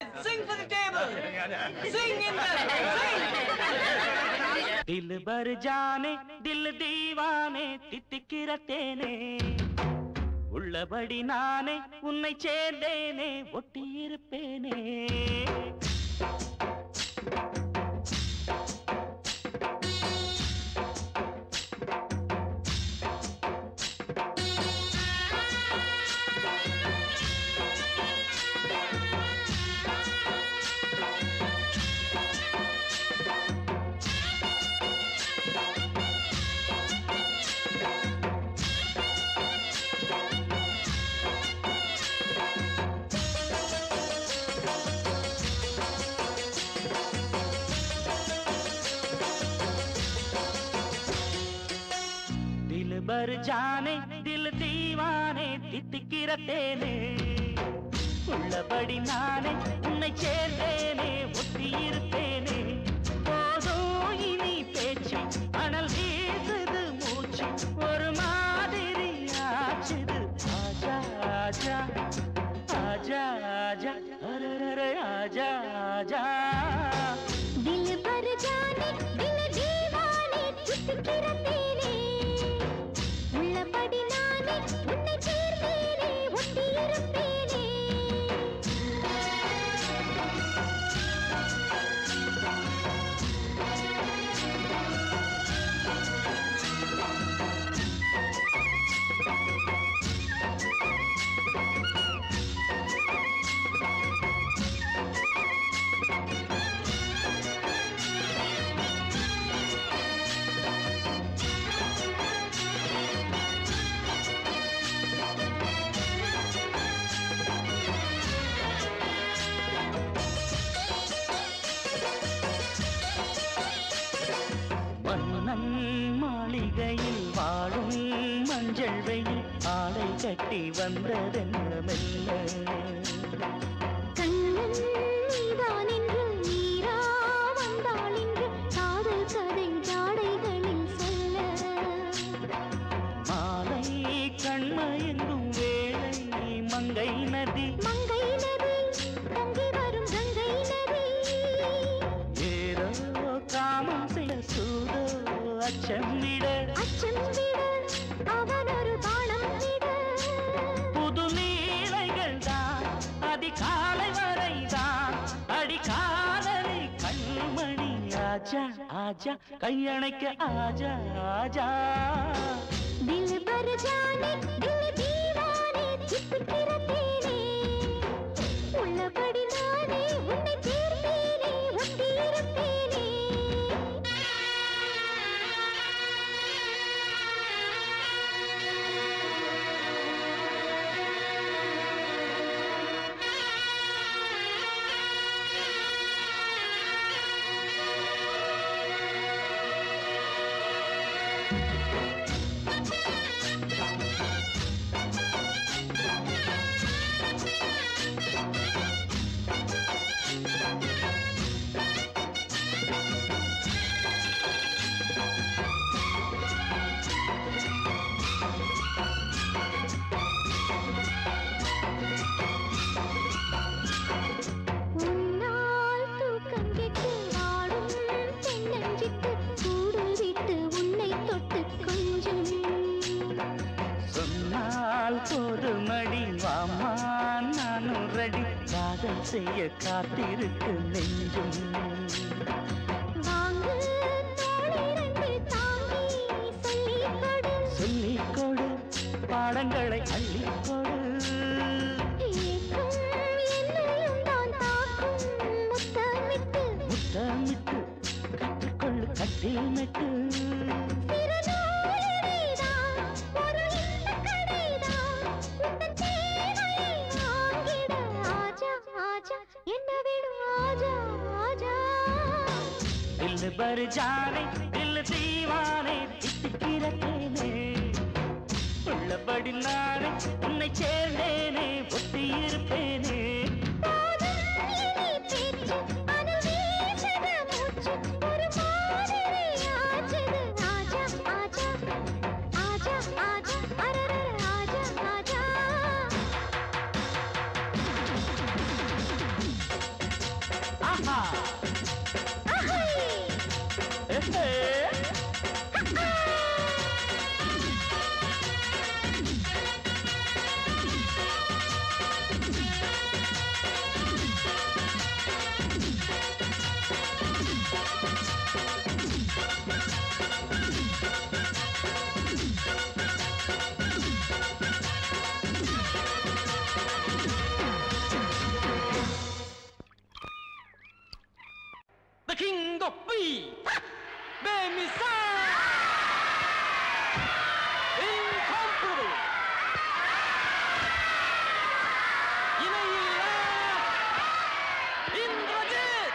Sing for the table. Sing in the sing. दिल भर जाने दिल दीवाने தித்திக்கிற தேனே உள்ளபடி நானே உன்னை சேர்ந்தேனே ஒட்டியிருப்பேனே दिल भर जाने दिल दीवाने தித்திக்கிற தேனே உள்ளபடி நானே உன்னை சேர்ந்தேனே ஒட்டியிருப்பேனே போதும் இனி பேச்சு அனல் வீசுது மூச்சு ஒரு மாதிரி ஆச்சுது ஆஜா ஆஜா ஆஜா ஆஜா அரரர ஆஜா ஆஜா दिल भर जाने दिल दीवाने தித்திக்கிற தேனே உள்ளபடி நானே உன்னை சேர்ந்தேனே ஒட்டியிருப்பேனே மன்னன் மாளிகையில் வாழும் மஞ்சள் வெயில் ஆடை கட்டி வந்ததென்ன மெல்ல கண்ணன் நீதான் என்று நீரா வந்தாள் என்று காதல் கதை ஜாடைகளில் சொல்ல மாலை கண்மயங்கும் வேளை மங்கை நதி மங்கை நதி பொங்கி வரும் கங்கை நதி ஏதோ காமம் செய்ய சூதோ அச்சம் விட அச்சம் விட அவன் ஒரு பானம் விட புது நீலைகள் தான் அதிகாலை வரைதான் அடிக்காதலை கண்மணி ஆஜா ஆஜா கையணைக்க ஆஜா ஆஜா दिल भर जाने दिल दीवाने தித்திக்கிற தேனே உள்ளபடி நானே உன்னை சேர்ந்தேனே ஒட்டியிருப்பேனே உன்னால் தூக்கம் கெட்டு வாடும் தென்னஞ்சிட்டு கூடு விட்டு உன்னை தொட்டு கொஞ்சம் சொன்னால் போதுமடி வாமா நானும் ரெடி காதல் செய்ய காத்திருக்கு நெஞ்சும் வாங்கு தோளிரண்டு தாங்கி சொல்லிக் கொடு சொல்லிக் கொடு பாடங்களை அள்ளிக் கொடு ஏக்கும் என்னையும் தான் தாக்கும் முத்தமிட்டு முத்தமிட்டு கற்றுக்கொள்ளு கட்டில் மெட்டு சிறுநூலிடைதான் ஒரு இன்பக் கடைதான் உந்தன் தேவையை வாங்கிட ஆஜா ஆஜா என்ன விடு ஆஜா ஆஜா दिल भर जाने दिल दीवाने தித்திக்கிற தேனே உள்ளபடி நானே உன்னை சேர்ந்தேனே ஒட்டியிருப்பேனே போதும் இனி பேச்சு அனல் வீசுது மூச்சு ஒரு மாதிரி ஆச்சுது ஆஜா ஆஜா ஆஜா ஆஜா அரரர ஆஜா ஆஜா The king of beef, Bemisan! Incomparable! Inayilla! Indrajit!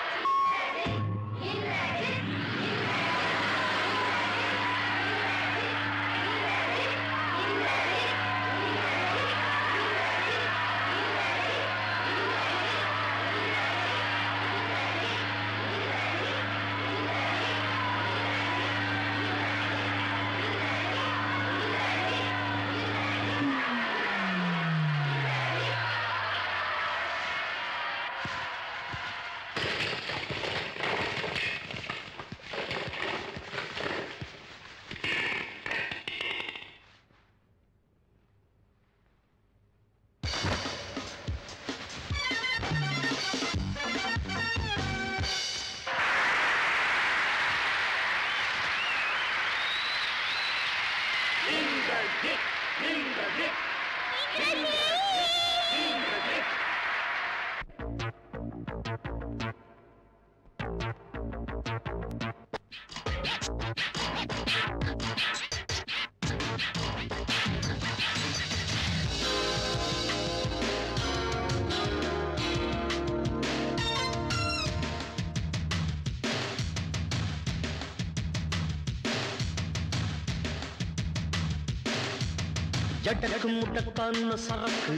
ஜடக்கு முடக்கான சரக்கு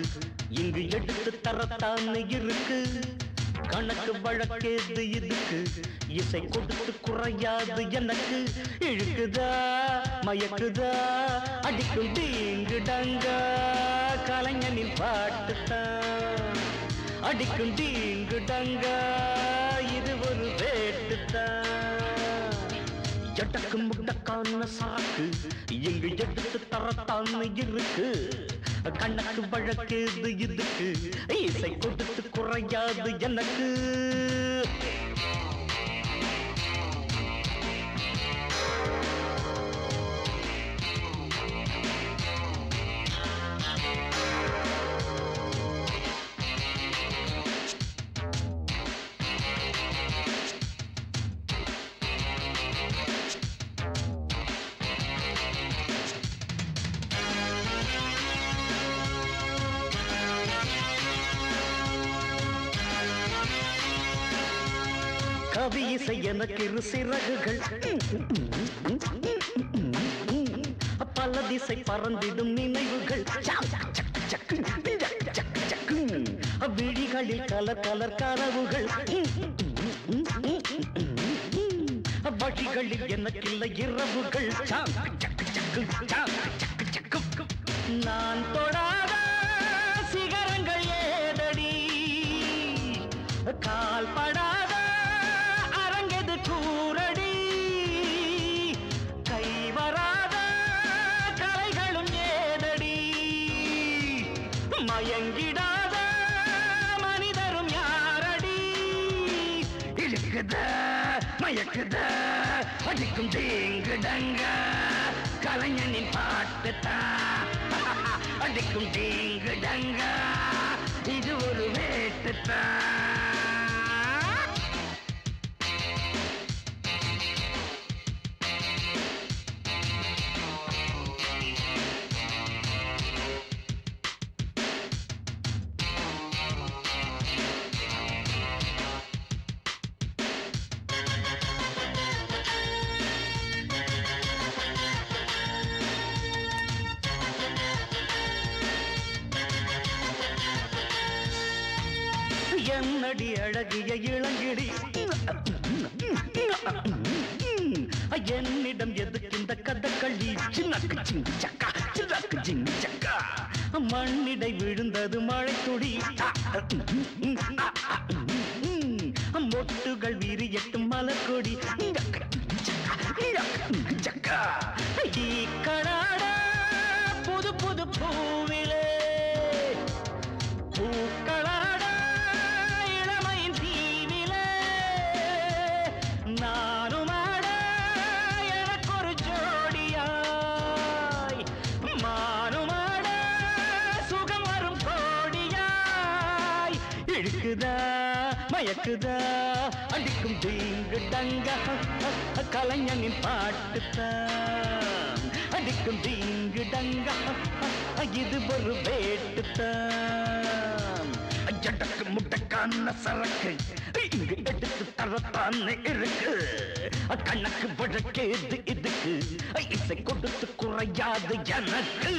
இங்கு எடுத்து தரத்தான இருக்கு கணக்கு வழக்கேது இதுக்கு இசை கொடுத்து குறையாது எனக்கு இழுக்குதா மயக்குதா அடிக்கும் தீங்கு டங்கா கலைஞனின் பாட்டுத்தான் அடிக்கும் தீங்கு டங்கா இது ஒரு வேட்டுத்தான் ஜடக்கு முடக்கான சரக்கு இங்கு எடுத்து தரத்தான இருக்கு கணக்கு வழக்கேது இதுக்கு இசை கொடுத்து குறையாது எனக்கு கவி இசை எனக்கு இரு சிறகுகள் பல திசை பறந்திடும் நினைவுகள் விழிகளில் கலர் கலர் கனவுகள் வழிகளில் எனக்கில்லை இரவுகள் நான் தொடாத சிகரங்கள் ஏதடி கால் படாத கூரடி கை வராத கலைகளும் ஏதடி மயங்கிடாத மனிதரும் யாரடி இழுக்குத மயக்குத அடிக்கும் தீங்குடங்க கலைஞனின் பாட்டுத்தான் அடிக்கும் தீங்குடங்க இது ஒரு வேட்டுத்தான் என்னடி அழகிய இளங்கிடி என்னிடம் எதுக்கு இந்த கதகளி மண்ணிடை விழுந்தது மழை துளி மொட்டு விரியட்டும் மலர்கொடி கடாட புது புது பூவிலே பூக்களாட இளமையின் தீவிலே நானும் ஆட எனக்கொரு ஜோடியாய் மானும் ஆட சுகம் வரும் கோடியாய் இழுக்குதா மயக்குதா அடிக்கும் தீங்கு டங்க கலைஞனின் பாட்டுத்தான் அடிக்கும் தீங்கு டங்க இது ஒரு வேட்டுத்தான் ஜடக்கு முட்டக்கான சரக்கு இங்கு எடுத்து தரத்தான் இருக்கு கணக்கு வழக்கேது இதுக்கு இசை கொடுத்து குறையாது எனக்கு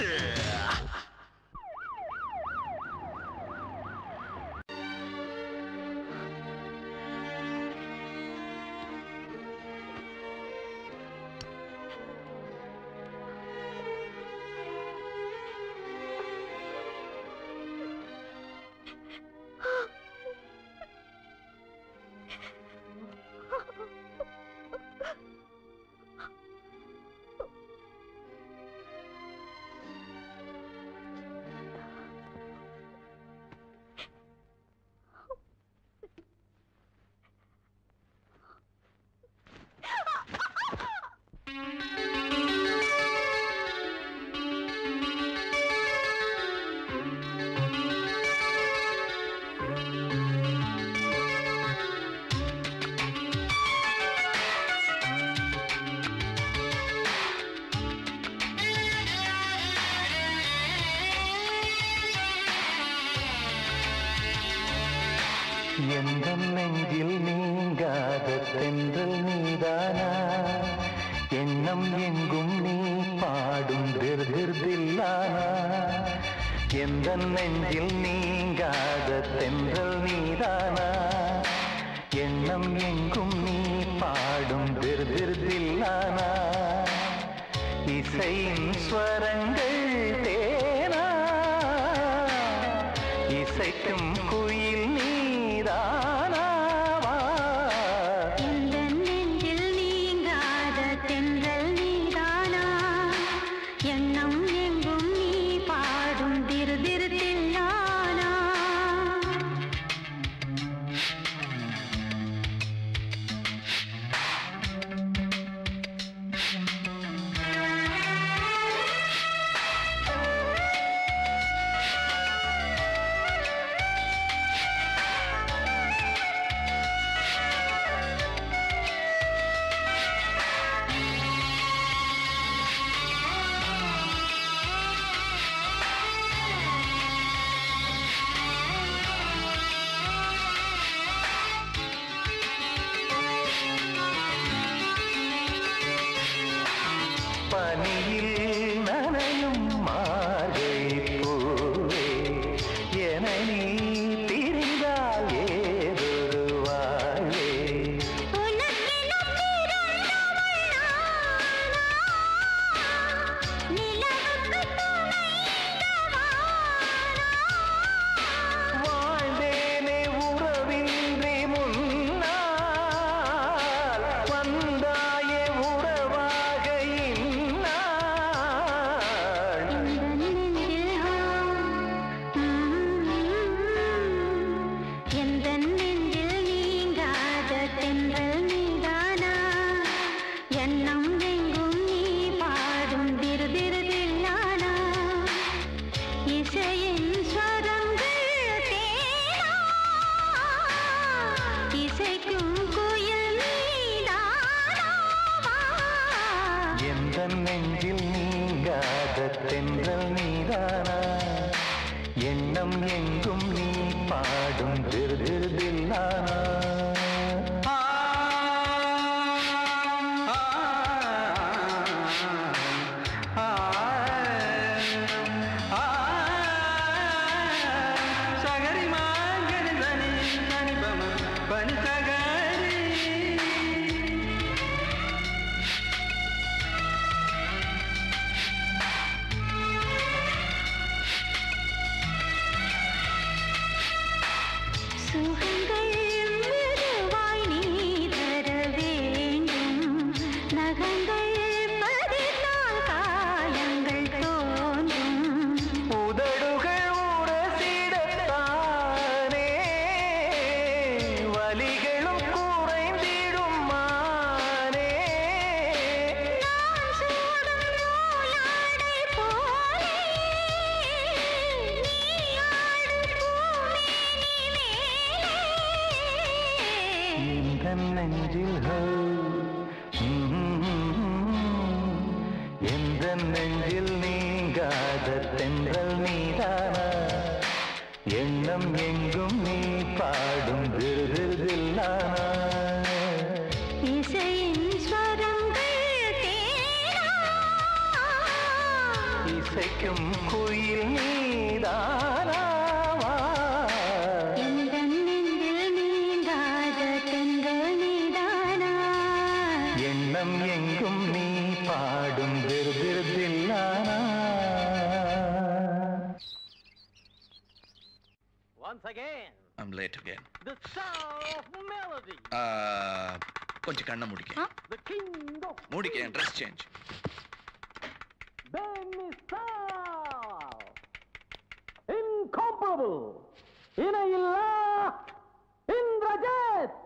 எந்தன் நெஞ்சில் நீங்காத தென்றல் நீதானா எண்ணம் எங்கும் நீ பாடும் திருதில்லானா எந்தன் நெஞ்சில் நீங்காத தென்றல் நீதானா எண்ணம் எங்கும் நீ பாடும் திருதில்லானா இசையின் ஸ்வரங்கள் தேனா இசைக்கும் குயில் நீதானாவா எந்தன் நெஞ்சில் நீங்காத தென்றல் நீதானா எண்ணம் எங்கும் நீ பாடும் திருதில்லானா பனியில் நனையும் மார்கழி பூவே என நீ பிரிந்தால் ஏதொரு வாழ்வே வாழ்ந்தேனே உறவின்றி முன்னால் வந்தாயே உறவாக இந்நாள் எந்தன் நெஞ்சில் நீங்காத தென்றல் நீதானா எண்ணம் எங்கும் நீ பாடும் திருதில்லானா இசையின் ஸ்வரங்கள் தேனா இசைக்கும் குயில் நீதானாவா எந்தன் நெஞ்சில் நீங்காத தென்றல் நீதானா எண்ணம் எங்கும் நீ பாடும் திருதில்லானா சகரி மாங்கனி தனி தனி பம பனி சகரி வலிகளும் குறைந்திடும் மானே நான் சூடும் நூலாடை போலே நீ ஆடும் பூமேனி மேலே இந்த நெஞ்சில் எந்த நெஞ்சில் நீங்காத தென்றல் நீதானா எண்ணம் எங்கும் நீ பாடும் விருதில்லானா இசையின் ஸ்வரங்கள் தேனா இசைக்கும் குயில் நீதானாவா எந்த நெஞ்சில் நீங்காத தென்றல் நீதானா எண்ணம் எங்கும் நீ பாடும் விருதில்லானா Once again, I'm late again. the sound of melody, கொஞ்சம் கண்ணை முடிக்க the king of முடிக்க ட்ரெஸ் சேஞ்ச் Bemisal, incomparable, இணையில்லா இந்திரஜித்.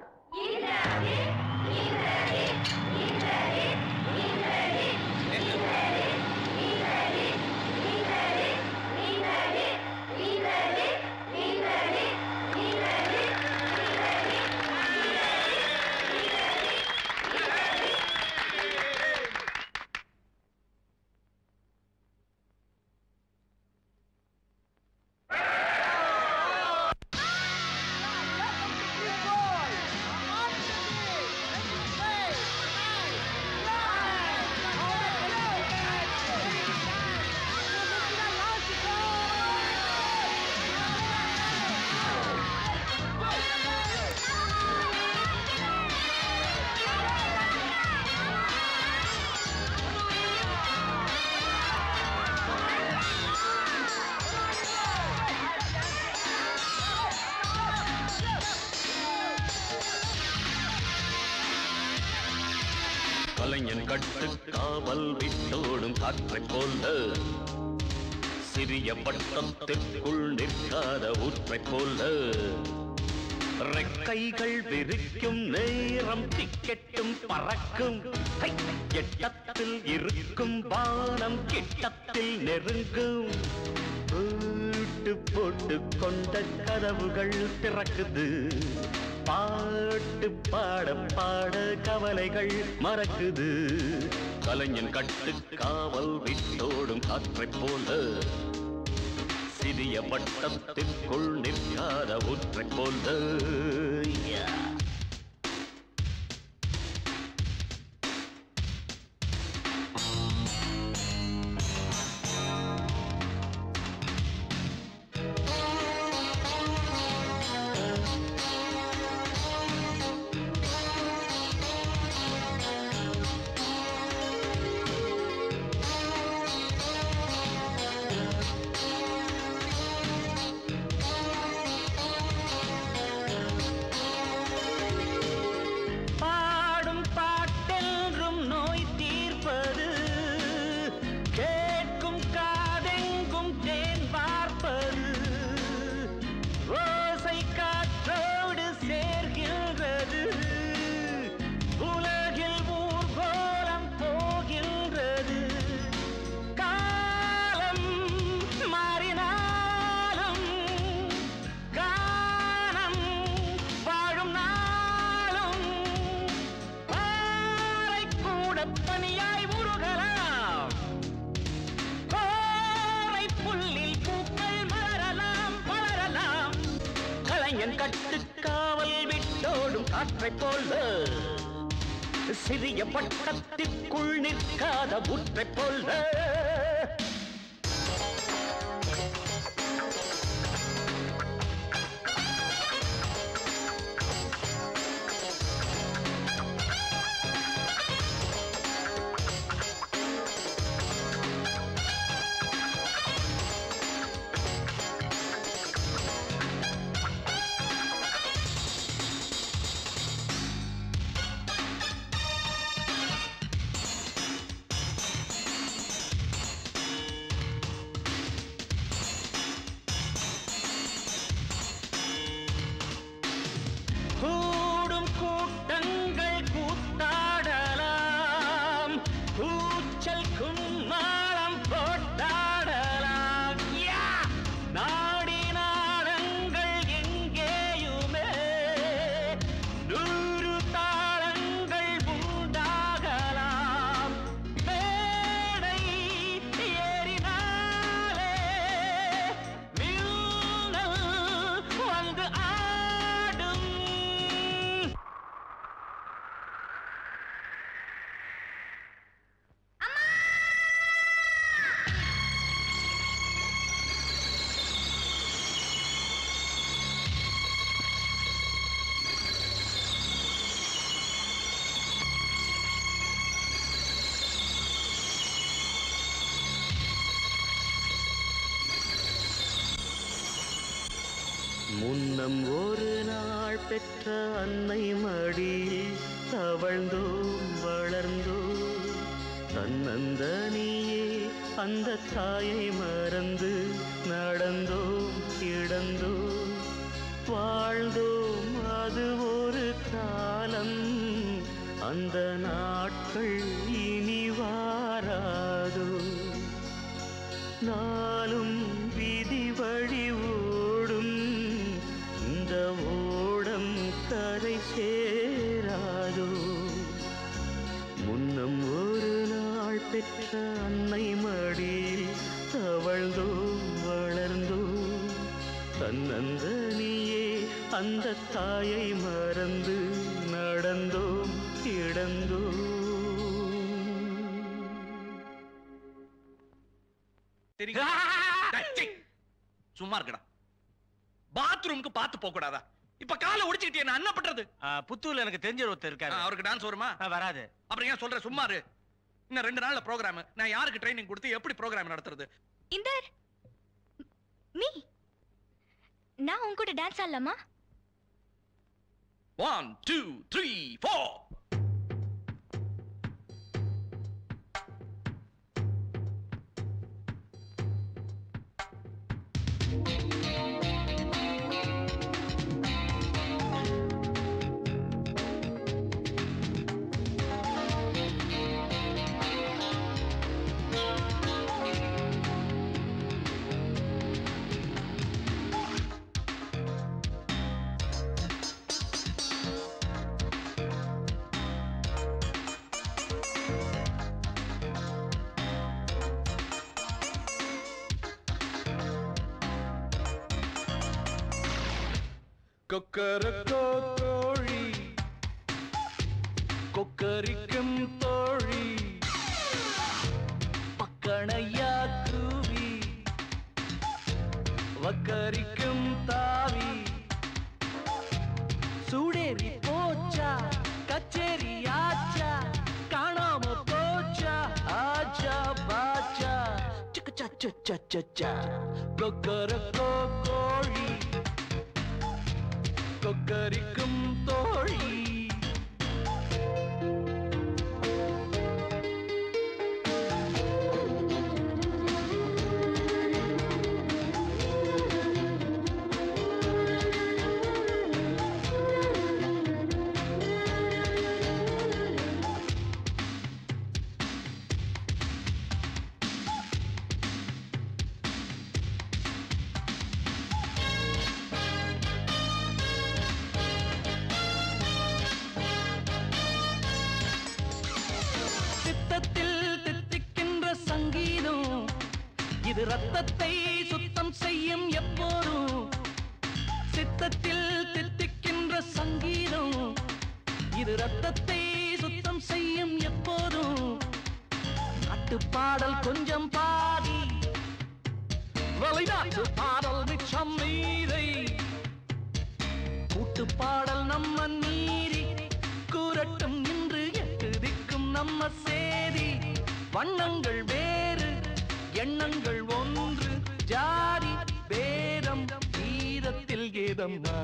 கலைஞன் கட்டு காவல் விட்டோடும் காற்றைப் போல சிறிய பட்டத்திற்குள் நிற்காத ஊற்றைப் போல ரெக்கைகள் விரிக்கும் நேரம் டிக்கெட்டும் பறக்கும் எட்டத்தில் இருக்கும் வானம் கிட்டத்தில் நெருங்கும் வீட்டு போட்டு கொண்ட கதவுகள் திறக்குது பாட்டு பாட பாட கவலைகள் மறக்குது கலைஞன் கட்டு காவல் விட்டோடும் காற்றைப் போல சிறிய வட்டத்திற்குள் நிற்காத ஊற்றைப் போல காற்றைப் போல சிறிய பட்டத்திற்குள் நிற்காத ஊற்றைப் போல முன்னம் ஒரு நாள் பெற்ற அன்னை மடியில் தவழ்ந்தோம் வளர்ந்தோம் தன்னந்தனியே அந்த தாயை மறந்து நடந்தோம் கிடந்தோம் வாழ்ந்தோம் அது ஒரு காலம் அந்த நாட்கள் இனி வாராதோ நாளும் விதி வழி ஓடும் இந்த ஓடம் கரை சேராதோ முன்னம் ஒரு நாள் பெற்ற அன்னை மடியில் தவழ்ந்தோம் வளர்ந்தோம் தன்னந்தனியே அந்த தாயை மறந்து நடந்தோம் கிடந்தோம் சும்மா இருக்கடா பாத்ரூமுக்கு பார்த்து போக கூடாதா இப்ப காலை ஒடிச்சுக்கிட்டே நான் என்ன பண்றது புத்தூர்ல எனக்கு தெரிஞ்ச ஒருத்தர் இருக்காரு அவருக்கு டான்ஸ் வருமா வராது அப்புறம் ஏன் சொல்ற சும்மா இரு இன்னும் 2 நாள்ல ப்ரோகிராம் நான் யாருக்கு ட்ரைனிங் கொடுத்து எப்படி ப்ரோகிராம் நடத்துறது இந்தர் மீ நான் உன் கூட டான்ஸ் ஆடலாமா 1 2 3 4 கொக்கரக்கோ தோழி கொக்கரிக்கும் தோழி பக்கணையா கூவி வக்கரிக்கும் தாவி சூடேறி போச்சா கச்சேரி ஆச்சா காணாம போச்சா ஆச்சா பாச்சா சிக்கச்சா சச்சா சச்சா கொக்கரக்கோ கோழி கொக்கரிக்கும் தோழி இது ரத்தத்தை சுத்தம் செய்யும் எப்போதும் சித்தத்தில் தித்திக்கின்ற சங்கீதம் இது ரத்தத்தை சுத்தம் செய்யும் எப்போதும் நாட்டு பாடல் கொஞ்சம் பாடி வெளிநாட்டு பாடல் மிச்சம் மீதை கூட்டு பாடல் நம்ம மீறி கூறட்டும் இன்று எட்டு திக்கும் நம்ம சேதி வண்ணங்கள் வேறு எண்ணங்கள் ஒன்று ஜாதி பேரம் கீதத்தில் கீதம்மா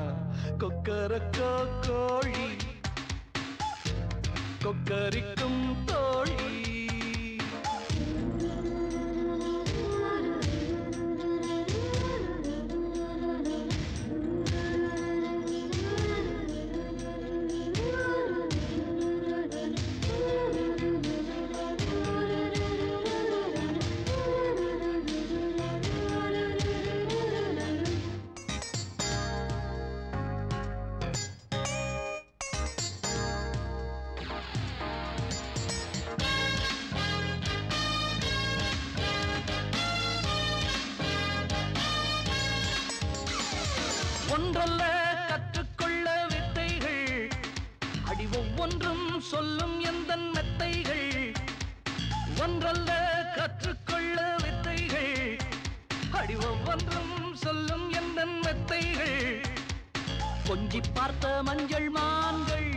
கொக்கரக்கோ கோழி கொக்கரிக்கும் தோழி ஒன்றல்ல கற்றுக்கொள்ள வித்தைகள் அடி ஒவ்வொன்றும் சொல்லும் எந்த மெத்தைகள் ஒன்றல்ல கற்றுக்கொள்ள வித்தைகள் அடி ஒவ்வொன்றும் சொல்லும் எந்த மெத்தைகள் கொஞ்சி பார்த்த மஞ்சள் மான்கள்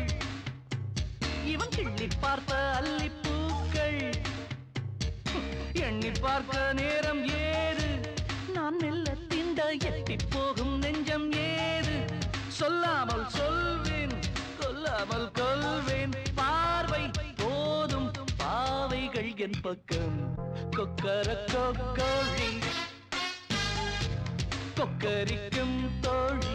இவன் கிள்ளி பார்த்த அல்லிப்பூக்கள் எண்ணி பார்க்க நேரம் ஏது நான் மெல்ல திண்ட எட்டி போகும் நெஞ்சம் ஏது என் பக்கம் கொக்கரக்கோ கோழி கொக்கரிக்கும் தோழி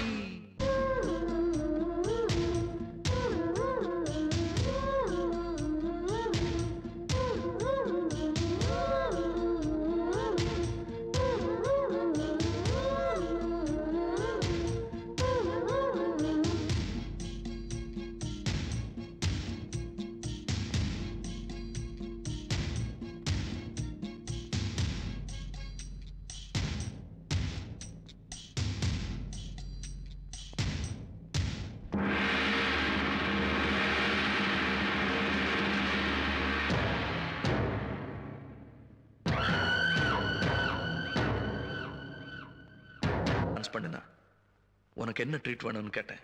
பண்ணுனா உனக்கு என்ன ட்ரீட் வேணும்னு கேட்டேன்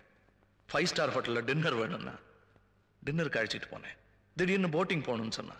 5 ஸ்டார் ஹோட்டல்ல டின்னர் வேணும்னா டின்னருக்கு அழைச்சிட்டு போனேன் திடீர்னு போட்டிங் போகணும்னு சொன்னா